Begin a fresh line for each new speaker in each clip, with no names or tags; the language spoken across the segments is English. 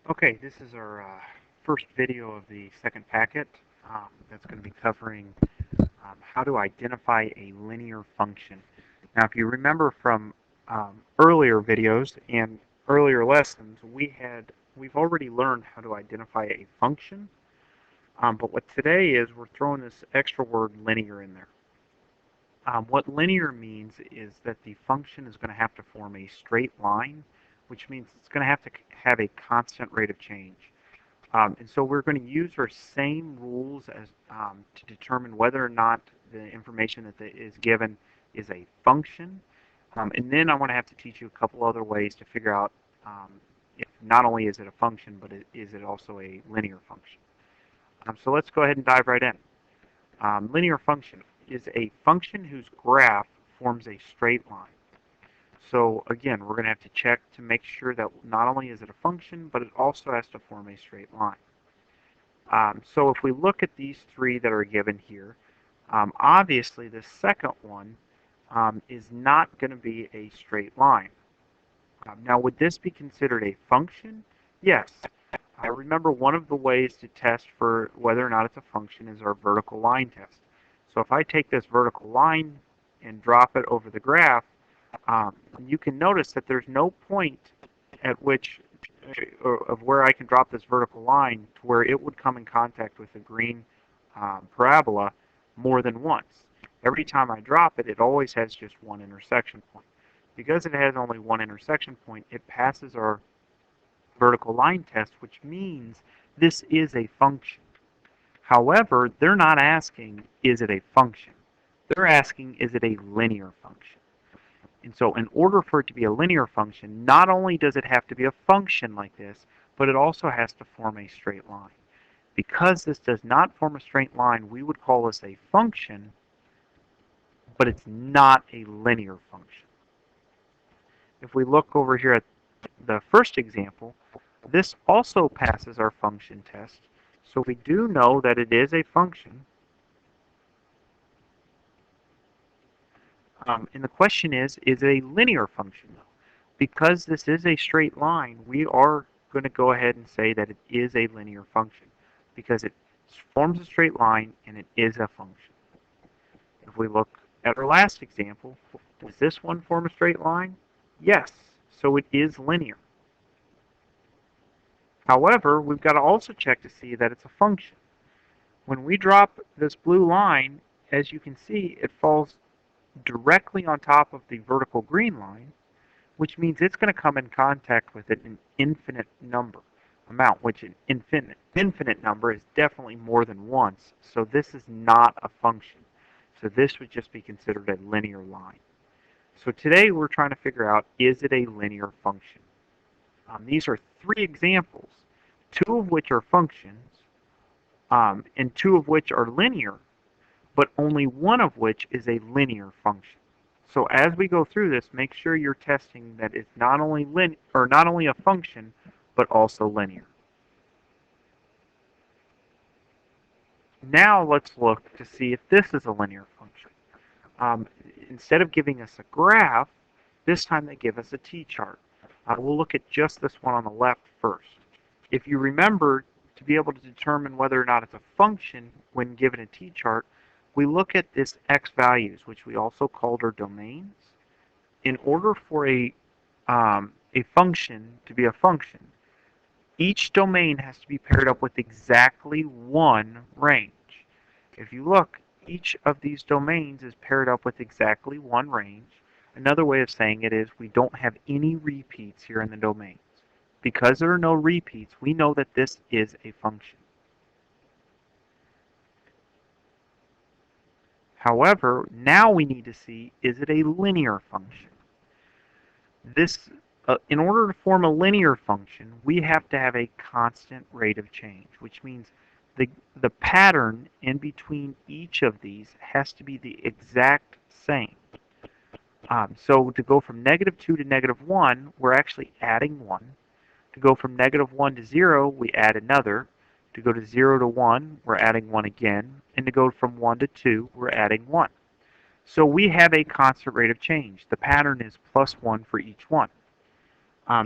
Okay, this is our first video of the second packet that's going to be covering how to identify a linear function. Now, if you remember from earlier videos and earlier lessons, we've already learned how to identify a function, but what today is we're throwing this extra word linear in there. What linear means is that the function is going to have to form a straight line, which means it's going to have a constant rate of change. And so we're going to use our same rules as to determine whether or not the information that is given is a function. And then I want to have to teach you a couple other ways to figure out if not only is it a function, but is it also a linear function. So let's go ahead and dive right in. Linear function is a function whose graph forms a straight line. So again, we're going to have to check to make sure that not only is it a function, but it also has to form a straight line. So if we look at these three that are given here, obviously the second one is not going to be a straight line. Now, would this be considered a function? Yes. Remember, one of the ways to test for whether or not it's a function is our vertical line test. So if I take this vertical line and drop it over the graph, you can notice that there's no point at which of where I can drop this vertical line to where it would come in contact with the green parabola more than once. Every time I drop it, it always has just one intersection point. Because it has only one intersection point, it passes our vertical line test, which means this is a function. However, they're not asking, is it a function? They're asking, is it a linear function? And so in order for it to be a linear function, not only does it have to be a function like this, but it also has to form a straight line. Because this does not form a straight line, we would call this a function, but it's not a linear function. If we look over here at the first example, this also passes our function test. So we do know that it is a function. And the question is it a linear function though? Because this is a straight line, we are going to go ahead and say that it is a linear function because it forms a straight line and it is a function. If we look at our last example, does this one form a straight line? Yes, so it is linear. However, we've got to also check to see that it's a function. When we drop this blue line, as you can see, it falls directly on top of the vertical green line, which means it's going to come in contact with an infinite number amount, which an infinite number is definitely more than once, so this is not a function. So this would just be considered a linear line. So today we're trying to figure out, is it a linear function? These are three examples, two of which are functions, and two of which are linear, but only one of which is a linear function. So as we go through this, make sure you're testing that it's not only a function, but also linear. Now let's look to see if this is a linear function. Instead of giving us a graph, this time they give us a t-chart. We'll look at just this one on the left first. If you remember, to be able to determine whether or not it's a function when given a t-chart, we look at this x values, which we also called our domains. In order for a function to be a function, each domain has to be paired up with exactly one range. If you look, each of these domains is paired up with exactly one range. Another way of saying it is we don't have any repeats here in the domains. Because there are no repeats, we know that this is a function. However, now we need to see, is it a linear function? In order to form a linear function, we have to have a constant rate of change, which means the pattern in between each of these has to be the exact same. So to go from -2 to -1, we're actually adding 1. To go from -1 to 0, we add another. To go to 0 to 1, we're adding 1 again. And to go from 1 to 2, we're adding 1. So we have a constant rate of change. The pattern is +1 for each one.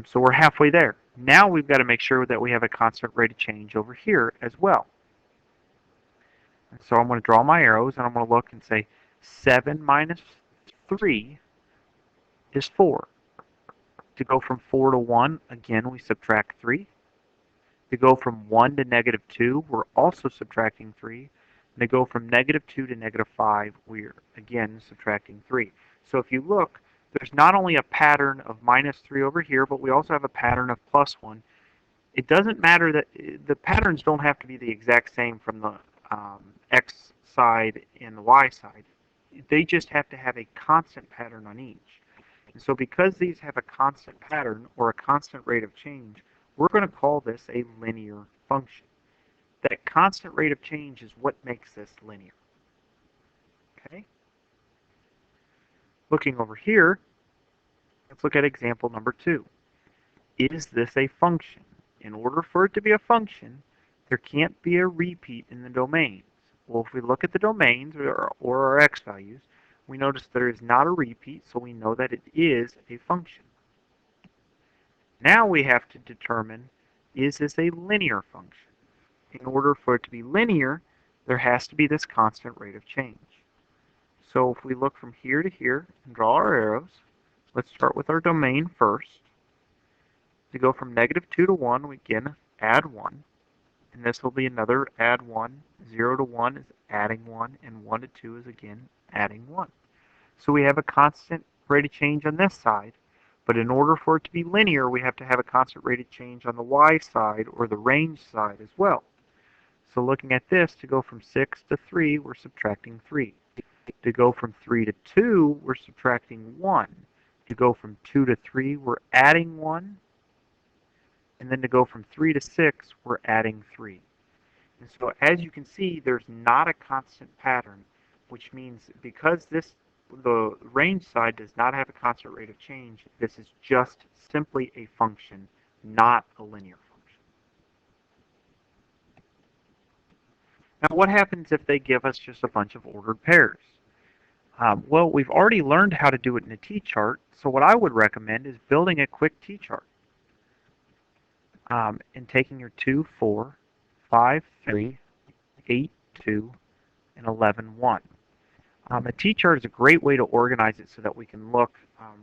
So we're halfway there. Now we've got to make sure that we have a constant rate of change over here as well. And so I'm going to draw my arrows, and I'm going to look and say 7 minus 3 is 4. To go from 4 to 1, again, we subtract 3. To go from 1 to negative 2, we're also subtracting 3. And to go from negative 2 to negative 5, we're again subtracting 3. So if you look, there's not only a pattern of minus 3 over here, but we also have a pattern of plus 1. It doesn't matter that the patterns don't have to be the exact same from the x side and the y side. They just have to have a constant pattern on each. And so because these have a constant pattern or a constant rate of change, we're going to call this a linear function. That constant rate of change is what makes this linear. Okay? Looking over here, let's look at example number 2. Is this a function? In order for it to be a function, there can't be a repeat in the domains. Well, if we look at the domains or our x values, we notice there is not a repeat, so we know that it is a function. Now we have to determine, is this a linear function? In order for it to be linear, there has to be this constant rate of change. So if we look from here to here and draw our arrows, let's start with our domain first. To go from negative 2 to 1, we again add 1. And this will be another add 1. 0 to 1 is adding 1, and 1 to 2 is again adding 1. So we have a constant rate of change on this side, but in order for it to be linear, we have to have a constant rate of change on the y side or the range side as well. So looking at this, to go from 6 to 3, we're subtracting 3. To go from 3 to 2, we're subtracting 1. To go from 2 to 3, we're adding 1. And then to go from 3 to 6, we're adding 3. And so as you can see, there's not a constant pattern, which means because the range side does not have a constant rate of change, this is just simply a function, not a linear function. Now what happens if they give us just a bunch of ordered pairs? Well, we've already learned how to do it in a t-chart, so what I would recommend is building a quick t-chart. And taking your 2, 4, 5, 3, 8, 2, and 11, 1. A t-chart is a great way to organize it so that we can look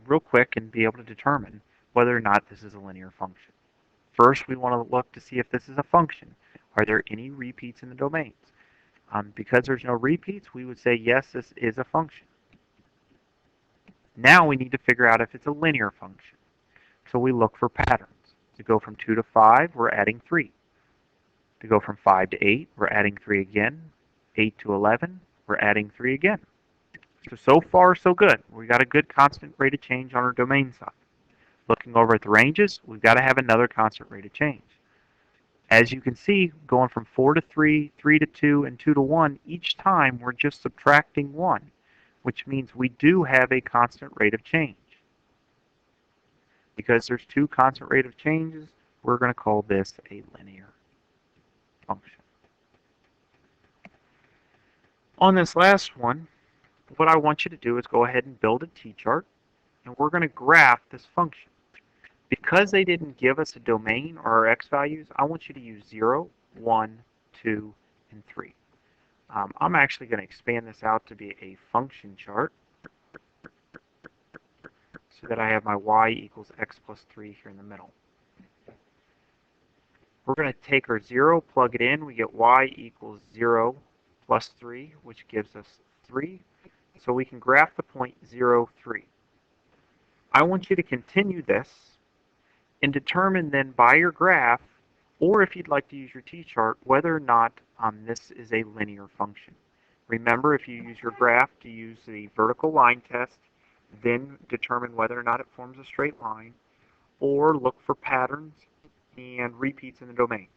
real quick and be able to determine whether or not this is a linear function. First, we want to look to see if this is a function. Are there any repeats in the domains? Because there's no repeats, we would say yes, this is a function. Now we need to figure out if it's a linear function. So we look for patterns. To go from 2 to 5, we're adding 3. To go from 5 to 8, we're adding 3 again. 8 to 11, we're adding 3 again. So far, so good. We got a good constant rate of change on our domain side. Looking over at the ranges, we've got to have another constant rate of change. As you can see, going from 4 to 3, 3 to 2, and 2 to 1, each time we're just subtracting 1, which means we do have a constant rate of change. Because there's two constant rate of changes, we're going to call this a linear function. On this last one, what I want you to do is go ahead and build a t-chart, and we're going to graph this function. Because they didn't give us a domain or our x values, I want you to use 0, 1, 2, and 3. I'm actually going to expand this out to be a function chart, so that I have my y equals x plus 3 here in the middle. We're going to take our 0, plug it in, we get y equals 0 plus 3, which gives us 3. So we can graph the point 0, 3. I want you to continue this and determine then by your graph, or if you'd like to use your t-chart, whether or not this is a linear function. Remember, if you use your graph, to use the vertical line test, then determine whether or not it forms a straight line, or look for patterns and repeats in the domains.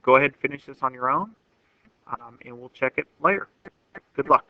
Go ahead and finish this on your own, and we'll check it later. Good luck.